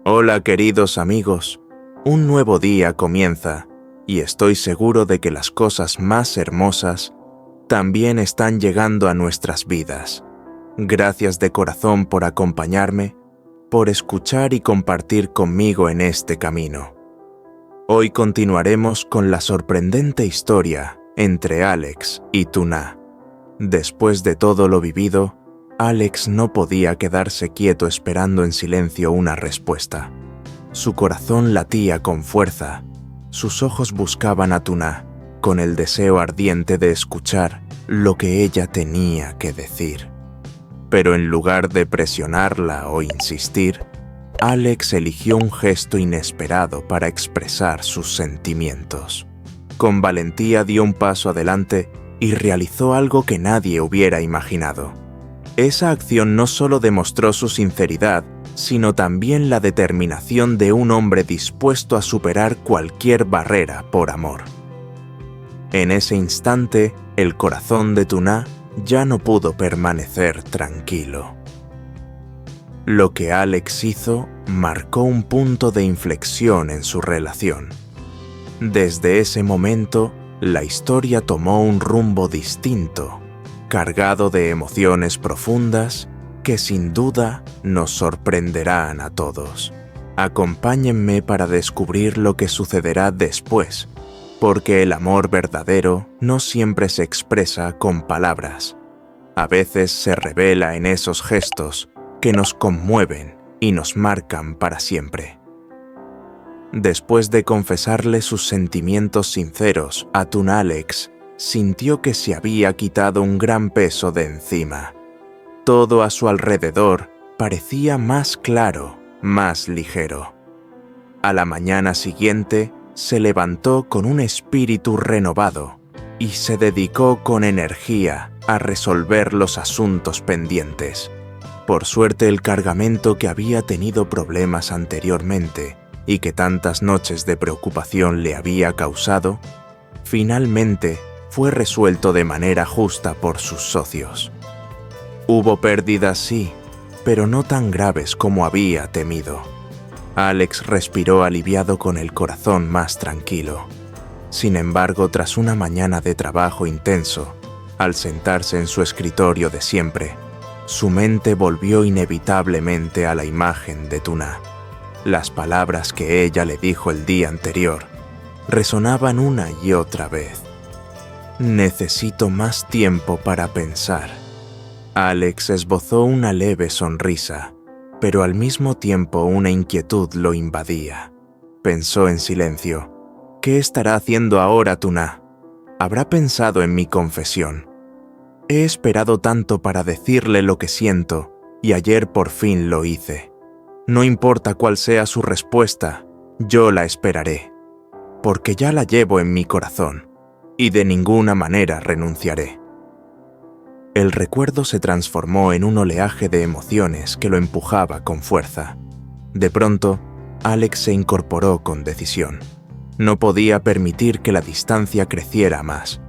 Hola queridos amigos, un nuevo día comienza y estoy seguro de que las cosas más hermosas también están llegando a nuestras vidas. Gracias de corazón por acompañarme, por escuchar y compartir conmigo en este camino. Hoy continuaremos con la sorprendente historia entre Alex y Tuna. Después de todo lo vivido, Alex no podía quedarse quieto esperando en silencio una respuesta. Su corazón latía con fuerza, sus ojos buscaban a Tuna, con el deseo ardiente de escuchar lo que ella tenía que decir. Pero en lugar de presionarla o insistir, Alex eligió un gesto inesperado para expresar sus sentimientos. Con valentía dio un paso adelante y realizó algo que nadie hubiera imaginado. Esa acción no solo demostró su sinceridad, sino también la determinación de un hombre dispuesto a superar cualquier barrera por amor. En ese instante, el corazón de Tuna ya no pudo permanecer tranquilo. Lo que Alex hizo marcó un punto de inflexión en su relación. Desde ese momento, la historia tomó un rumbo distinto, cargado de emociones profundas que sin duda nos sorprenderán a todos. Acompáñenme para descubrir lo que sucederá después, porque el amor verdadero no siempre se expresa con palabras. A veces se revela en esos gestos que nos conmueven y nos marcan para siempre. Después de confesarle sus sentimientos sinceros a Tuna, Alex sintió que se había quitado un gran peso de encima. Todo a su alrededor parecía más claro, más ligero. A la mañana siguiente se levantó con un espíritu renovado y se dedicó con energía a resolver los asuntos pendientes. Por suerte, el cargamento que había tenido problemas anteriormente y que tantas noches de preocupación le había causado, finalmente fue resuelto de manera justa por sus socios. Hubo pérdidas, sí, pero no tan graves como había temido. Alex respiró aliviado con el corazón más tranquilo. Sin embargo, tras una mañana de trabajo intenso, al sentarse en su escritorio de siempre, su mente volvió inevitablemente a la imagen de Tuna. Las palabras que ella le dijo el día anterior resonaban una y otra vez. Necesito más tiempo para pensar. Alex esbozó una leve sonrisa, pero al mismo tiempo una inquietud lo invadía. Pensó en silencio. ¿Qué estará haciendo ahora Tuna? ¿Habrá pensado en mi confesión? He esperado tanto para decirle lo que siento, y ayer por fin lo hice. No importa cuál sea su respuesta, yo la esperaré, porque ya la llevo en mi corazón. Y de ninguna manera renunciaré. El recuerdo se transformó en un oleaje de emociones que lo empujaba con fuerza. De pronto, Alex se incorporó con decisión. No podía permitir que la distancia creciera más.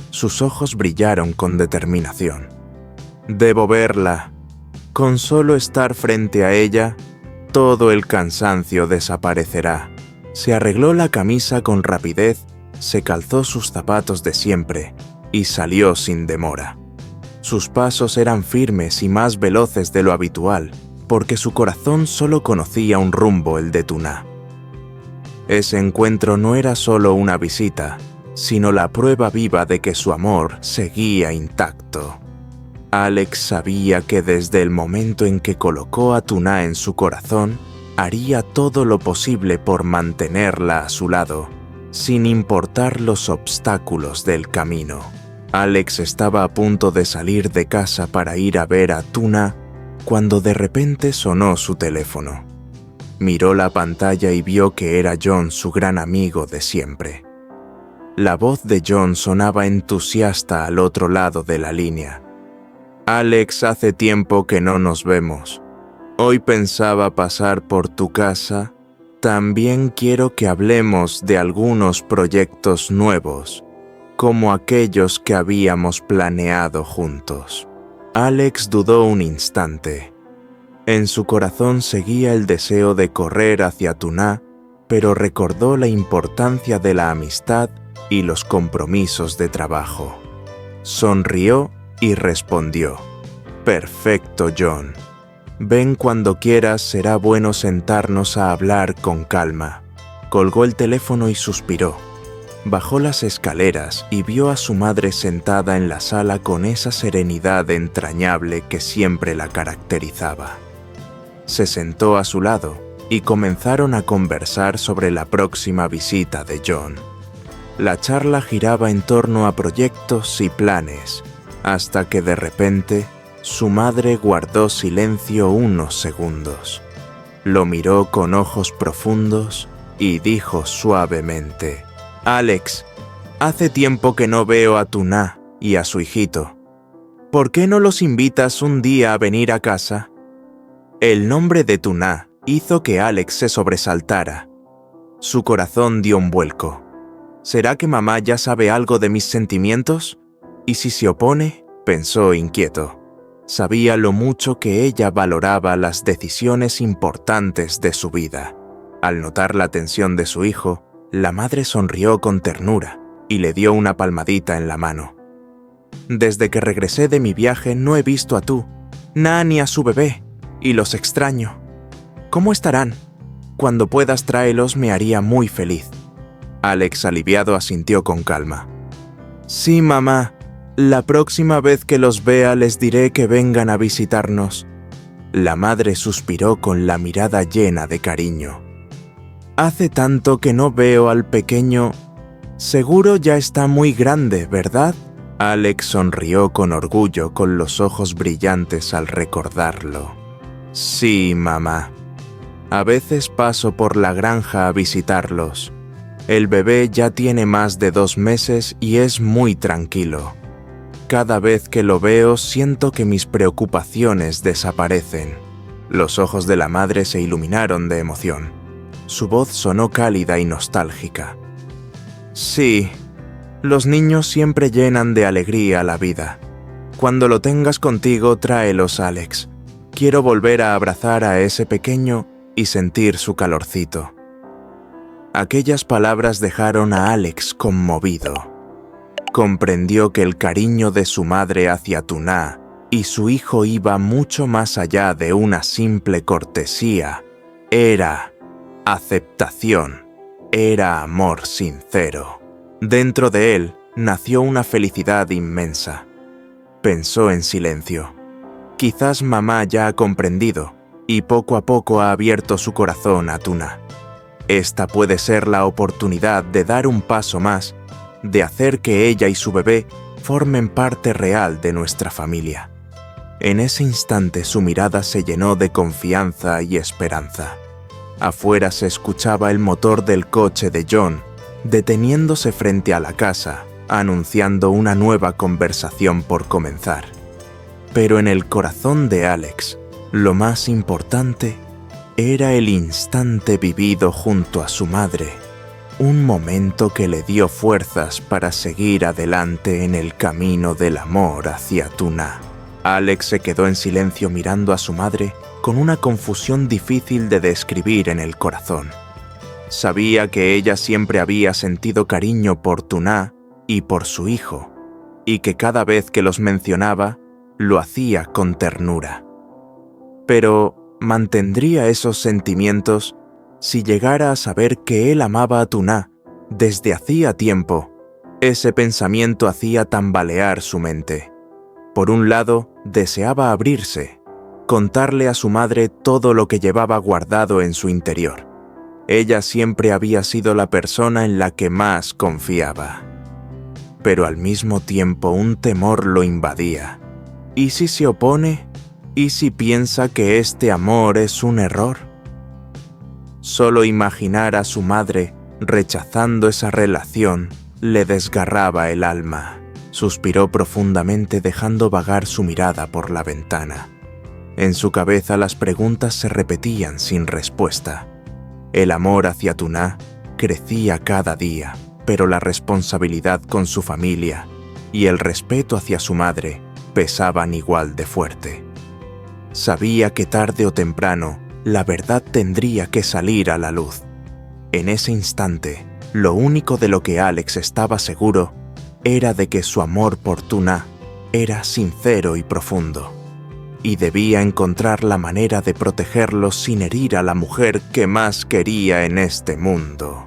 Sus ojos brillaron con determinación. Debo verla. Con solo estar frente a ella, todo el cansancio desaparecerá. Se arregló la camisa con rapidez, se calzó sus zapatos de siempre y salió sin demora. Sus pasos eran firmes y más veloces de lo habitual, porque su corazón solo conocía un rumbo, el de Tuna. Ese encuentro no era solo una visita, sino la prueba viva de que su amor seguía intacto. Alex sabía que desde el momento en que colocó a Tuna en su corazón, haría todo lo posible por mantenerla a su lado, sin importar los obstáculos del camino. Alex estaba a punto de salir de casa para ir a ver a Tuna cuando de repente sonó su teléfono. Miró la pantalla y vio que era John, su gran amigo de siempre. La voz de John sonaba entusiasta al otro lado de la línea. Alex, hace tiempo que no nos vemos. Hoy pensaba pasar por tu casa. También quiero que hablemos de algunos proyectos nuevos, como aquellos que habíamos planeado juntos. Alex dudó un instante. En su corazón seguía el deseo de correr hacia Tuná, pero recordó la importancia de la amistad y los compromisos de trabajo. Sonrió y respondió: «Perfecto, John. Ven cuando quieras, será bueno sentarnos a hablar con calma». Colgó el teléfono y suspiró. Bajó las escaleras y vio a su madre sentada en la sala con esa serenidad entrañable que siempre la caracterizaba. Se sentó a su lado y comenzaron a conversar sobre la próxima visita de John. La charla giraba en torno a proyectos y planes, hasta que de repente su madre guardó silencio unos segundos. Lo miró con ojos profundos y dijo suavemente: «Alex, hace tiempo que no veo a Tuná y a su hijito. ¿Por qué no los invitas un día a venir a casa?» El nombre de Tuná hizo que Alex se sobresaltara. Su corazón dio un vuelco. ¿Será que mamá ya sabe algo de mis sentimientos? ¿Y si se opone?, pensó inquieto. Sabía lo mucho que ella valoraba las decisiones importantes de su vida. Al notar la tensión de su hijo, la madre sonrió con ternura y le dio una palmadita en la mano. «Desde que regresé de mi viaje no he visto a Tuná ni a su bebé, y los extraño. ¿Cómo estarán? Cuando puedas tráelos, me haría muy feliz». Alex, aliviado, asintió con calma. «Sí, mamá. La próxima vez que los vea les diré que vengan a visitarnos». La madre suspiró con la mirada llena de cariño. «Hace tanto que no veo al pequeño. Seguro ya está muy grande, ¿verdad?». Alex sonrió con orgullo, con los ojos brillantes al recordarlo. «Sí, mamá. A veces paso por la granja a visitarlos. El bebé ya tiene más de 2 meses y es muy tranquilo. Cada vez que lo veo siento que mis preocupaciones desaparecen». Los ojos de la madre se iluminaron de emoción. Su voz sonó cálida y nostálgica. «Sí, los niños siempre llenan de alegría la vida. Cuando lo tengas contigo, tráelos, Alex. Quiero volver a abrazar a ese pequeño y sentir su calorcito». Aquellas palabras dejaron a Alex conmovido. Comprendió que el cariño de su madre hacia Tuná y su hijo iba mucho más allá de una simple cortesía. Era aceptación, era amor sincero. Dentro de él nació una felicidad inmensa. Pensó en silencio. Quizás mamá ya ha comprendido y poco a poco ha abierto su corazón a Tuná. Esta puede ser la oportunidad de dar un paso más, de hacer que ella y su bebé formen parte real de nuestra familia. En ese instante su mirada se llenó de confianza y esperanza. Afuera se escuchaba el motor del coche de John, deteniéndose frente a la casa, anunciando una nueva conversación por comenzar. Pero en el corazón de Alex, lo más importante era el instante vivido junto a su madre, un momento que le dio fuerzas para seguir adelante en el camino del amor hacia Tuná. Alex se quedó en silencio mirando a su madre con una confusión difícil de describir en el corazón. Sabía que ella siempre había sentido cariño por Tuná y por su hijo, y que cada vez que los mencionaba, lo hacía con ternura. Pero ¿mantendría esos sentimientos si llegara a saber que él amaba a Tuná desde hacía tiempo? Ese pensamiento hacía tambalear su mente. Por un lado, deseaba abrirse, contarle a su madre todo lo que llevaba guardado en su interior. Ella siempre había sido la persona en la que más confiaba. Pero al mismo tiempo un temor lo invadía. ¿Y si se opone? ¿Y si piensa que este amor es un error? Solo imaginar a su madre rechazando esa relación le desgarraba el alma. Suspiró profundamente dejando vagar su mirada por la ventana. En su cabeza las preguntas se repetían sin respuesta. El amor hacia Tuná crecía cada día, pero la responsabilidad con su familia y el respeto hacia su madre pesaban igual de fuerte. Sabía que tarde o temprano la verdad tendría que salir a la luz. En ese instante, lo único de lo que Alex estaba seguro era de que su amor por Tuna era sincero y profundo, y debía encontrar la manera de protegerlo sin herir a la mujer que más quería en este mundo,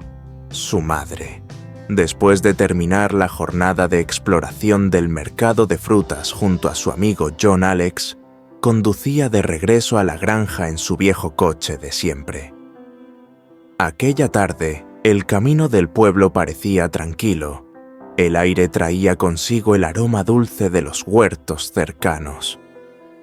su madre. Después de terminar la jornada de exploración del mercado de frutas junto a su amigo John, Alex conducía de regreso a la granja en su viejo coche de siempre. Aquella tarde, el camino del pueblo parecía tranquilo. El aire traía consigo el aroma dulce de los huertos cercanos.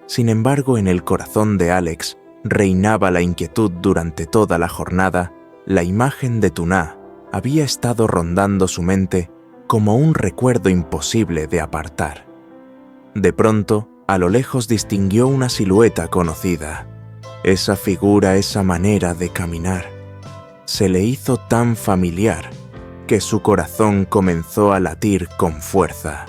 Sin embargo, en el corazón de Alex reinaba la inquietud. Durante toda la jornada. La imagen de Tuna había estado rondando su mente como un recuerdo imposible de apartar. De pronto, a lo lejos distinguió una silueta conocida. Esa figura, esa manera de caminar, se le hizo tan familiar que su corazón comenzó a latir con fuerza.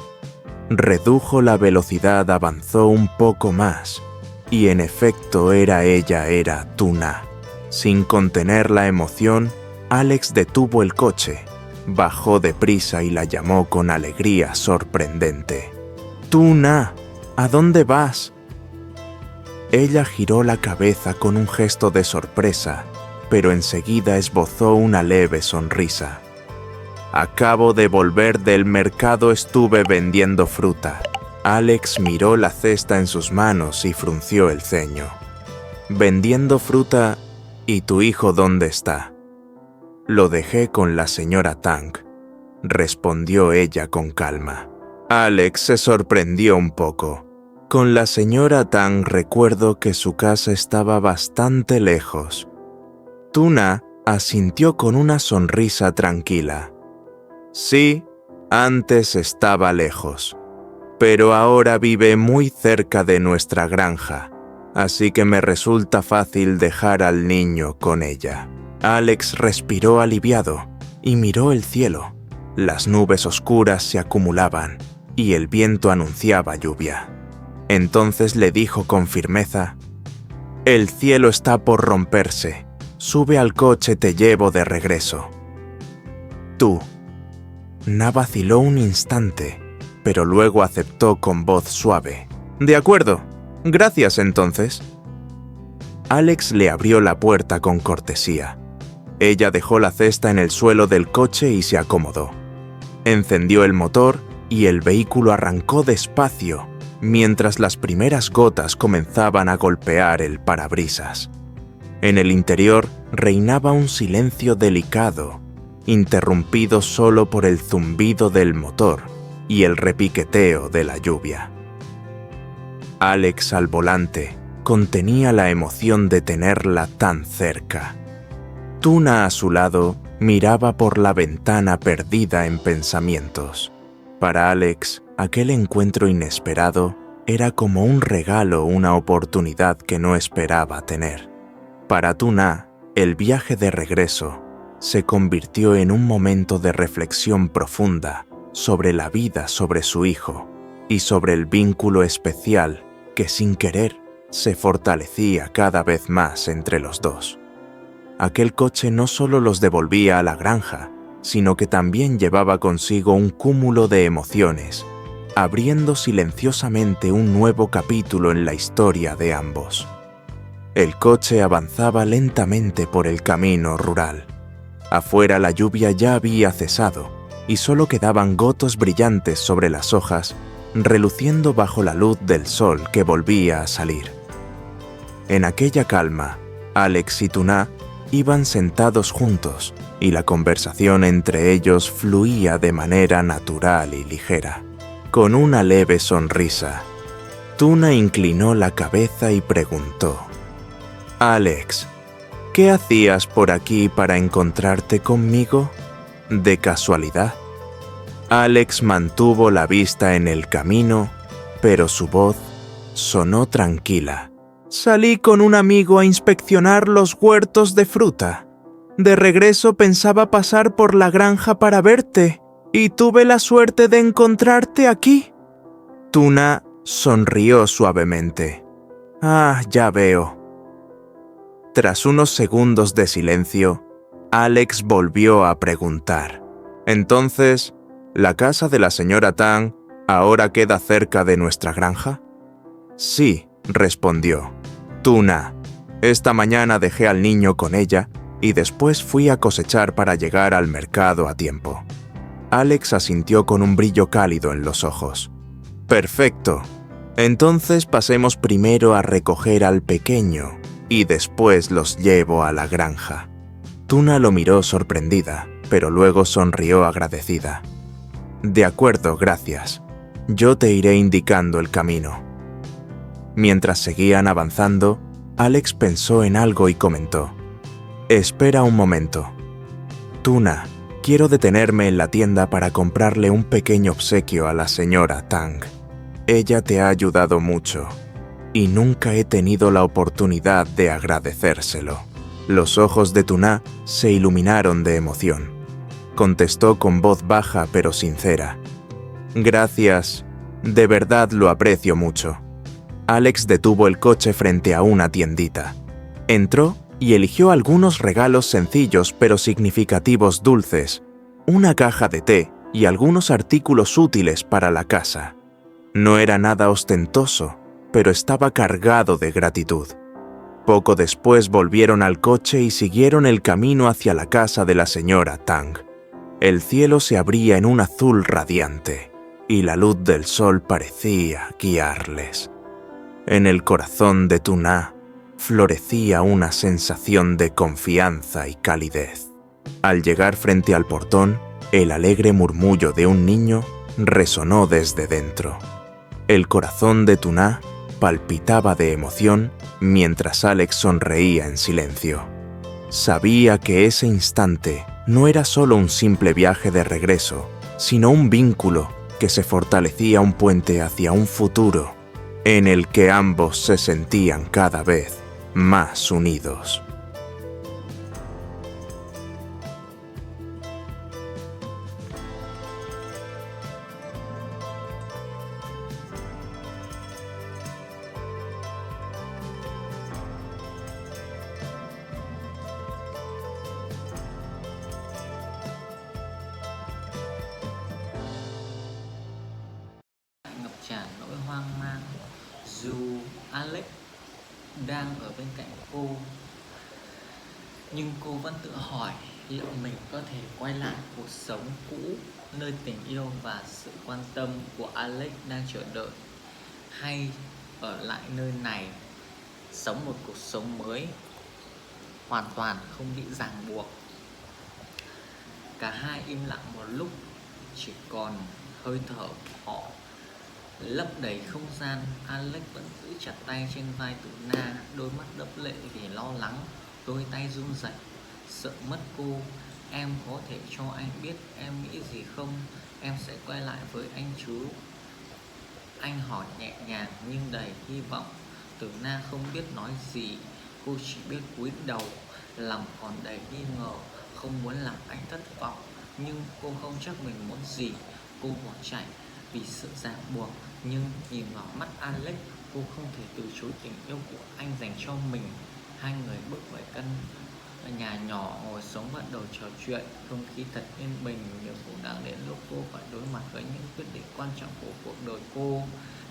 Redujo la velocidad, avanzó un poco más, y en efecto era Tuna. Sin contener la emoción, Alex detuvo el coche, bajó deprisa y la llamó con alegría sorprendente. «Tuna, ¿a dónde vas?» Ella giró la cabeza con un gesto de sorpresa, pero enseguida esbozó una leve sonrisa. «Acabo de volver del mercado, estuve vendiendo fruta». Alex miró la cesta en sus manos y frunció el ceño. «¿Vendiendo fruta? ¿Y tu hijo dónde está?» «Lo dejé con la señora Tang», respondió ella con calma. Alex se sorprendió un poco. «Con la señora Tang recuerdo que su casa estaba bastante lejos». Tuna asintió con una sonrisa tranquila. «Sí, antes estaba lejos, pero ahora vive muy cerca de nuestra granja, así que me resulta fácil dejar al niño con ella». Alex respiró aliviado y miró el cielo. Las nubes oscuras se acumulaban y el viento anunciaba lluvia. Entonces le dijo con firmeza: «El cielo está por romperse. Sube al coche, te llevo de regreso». Tuna vaciló un instante, pero luego aceptó con voz suave. «De acuerdo, gracias entonces». Alex le abrió la puerta con cortesía. Ella dejó la cesta en el suelo del coche y se acomodó. Encendió el motor y el vehículo arrancó despacio, mientras las primeras gotas comenzaban a golpear el parabrisas. En el interior reinaba un silencio delicado, interrumpido solo por el zumbido del motor y el repiqueteo de la lluvia. Alex al volante contenía la emoción de tenerla tan cerca. Tuna a su lado miraba por la ventana perdida en pensamientos. Para Alex, aquel encuentro inesperado era como un regalo, una oportunidad que no esperaba tener. Para Tuna, el viaje de regreso se convirtió en un momento de reflexión profunda sobre la vida, sobre su hijo y sobre el vínculo especial que sin querer se fortalecía cada vez más entre los dos. Aquel coche no solo los devolvía a la granja, sino que también llevaba consigo un cúmulo de emociones, abriendo silenciosamente un nuevo capítulo en la historia de ambos. El coche avanzaba lentamente por el camino rural. Afuera la lluvia ya había cesado y solo quedaban gotas brillantes sobre las hojas, reluciendo bajo la luz del sol que volvía a salir. En aquella calma, Alex y Tuna iban sentados juntos y la conversación entre ellos fluía de manera natural y ligera. Con una leve sonrisa, Tuna inclinó la cabeza y preguntó: «Alex, ¿qué hacías por aquí para encontrarte conmigo? ¿De casualidad?» Alex mantuvo la vista en el camino, pero su voz sonó tranquila. «Salí con un amigo a inspeccionar los huertos de fruta. De regreso pensaba pasar por la granja para verte, y tuve la suerte de encontrarte aquí». Tuna sonrió suavemente. Ah, ya veo. Tras unos segundos de silencio, Alex volvió a preguntar. Entonces, ¿la casa de la señora Tang ahora queda cerca de nuestra granja? Sí, respondió. Tuna. Esta mañana dejé al niño con ella y después fui a cosechar para llegar al mercado a tiempo. Alex asintió con un brillo cálido en los ojos. Perfecto. Entonces pasemos primero a recoger al pequeño y después los llevo a la granja. Tuna lo miró sorprendida, pero luego sonrió agradecida. De acuerdo, gracias. Yo te iré indicando el camino. Mientras seguían avanzando, Alex pensó en algo y comentó. Espera un momento. Tuna, quiero detenerme en la tienda para comprarle un pequeño obsequio a la señora Tang. Ella te ha ayudado mucho y nunca he tenido la oportunidad de agradecérselo. Los ojos de Tuna se iluminaron de emoción. Contestó con voz baja pero sincera. Gracias, de verdad lo aprecio mucho. Alex detuvo el coche frente a una tiendita. Entró y eligió algunos regalos sencillos pero significativos dulces, una caja de té y algunos artículos útiles para la casa. No era nada ostentoso, pero estaba cargado de gratitud. Poco después volvieron al coche y siguieron el camino hacia la casa de la señora Tang. El cielo se abría en un azul radiante, y la luz del sol parecía guiarles. En el corazón de Tuna florecía una sensación de confianza y calidez. Al llegar frente al portón, el alegre murmullo de un niño resonó desde dentro. El corazón de Tuna palpitaba de emoción mientras Alex sonreía en silencio. Sabía que ese instante no era solo un simple viaje de regreso, sino un vínculo que se fortalecía, un puente hacia un futuro en el que ambos se sentían cada vez más unidos. Ngập tràn nỗi hoang mang. Dù Alex đang ở bên cạnh cô, nhưng cô vẫn tự hỏi liệu mình có thể quay lại cuộc sống cũ, nơi tình yêu và sự quan tâm của Alex đang chờ đợi, hay ở lại nơi này sống một cuộc sống mới hoàn toàn không bị ràng buộc. Cả hai im lặng một lúc, chỉ còn hơi thở của họ lấp đầy không gian. Alex vẫn giữ chặt tay trên vai Tuna, đôi mắt đẫm lệ vì lo lắng, đôi tay run rẩy, sợ mất cô. Em có thể cho anh biết em nghĩ gì không? Em sẽ quay lại với anh chứ? Anh hỏi nhẹ nhàng nhưng đầy hy vọng. Tuna không biết nói gì, cô chỉ biết cúi đầu, lòng còn đầy nghi ngờ, không muốn làm anh thất vọng, nhưng cô không chắc mình muốn gì. Cô bỏ chạy vì sự ràng buộc, nhưng nhìn vào mắt Alex, cô không thể từ chối tình yêu của anh dành cho mình. Hai người bước về căn nhà nhỏ, ngồi xuống bắt đầu trò chuyện. Không khí thật yên bình, nhưng cũng đang đến lúc cô phải đối mặt với những quyết định quan trọng của cuộc đời cô.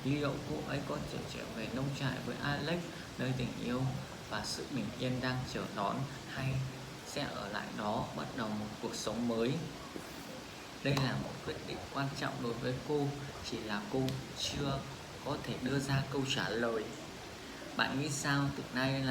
Liệu cô ấy có thể trở về nông trại với Alex, nơi tình yêu và sự bình yên đang chờ đón, hay sẽ ở lại đó bắt đầu một cuộc sống mới? Đây là một quyết định quan trọng đối với cô, chỉ là cô chưa có thể đưa ra câu trả lời. Bạn nghĩ sao? Từ nay là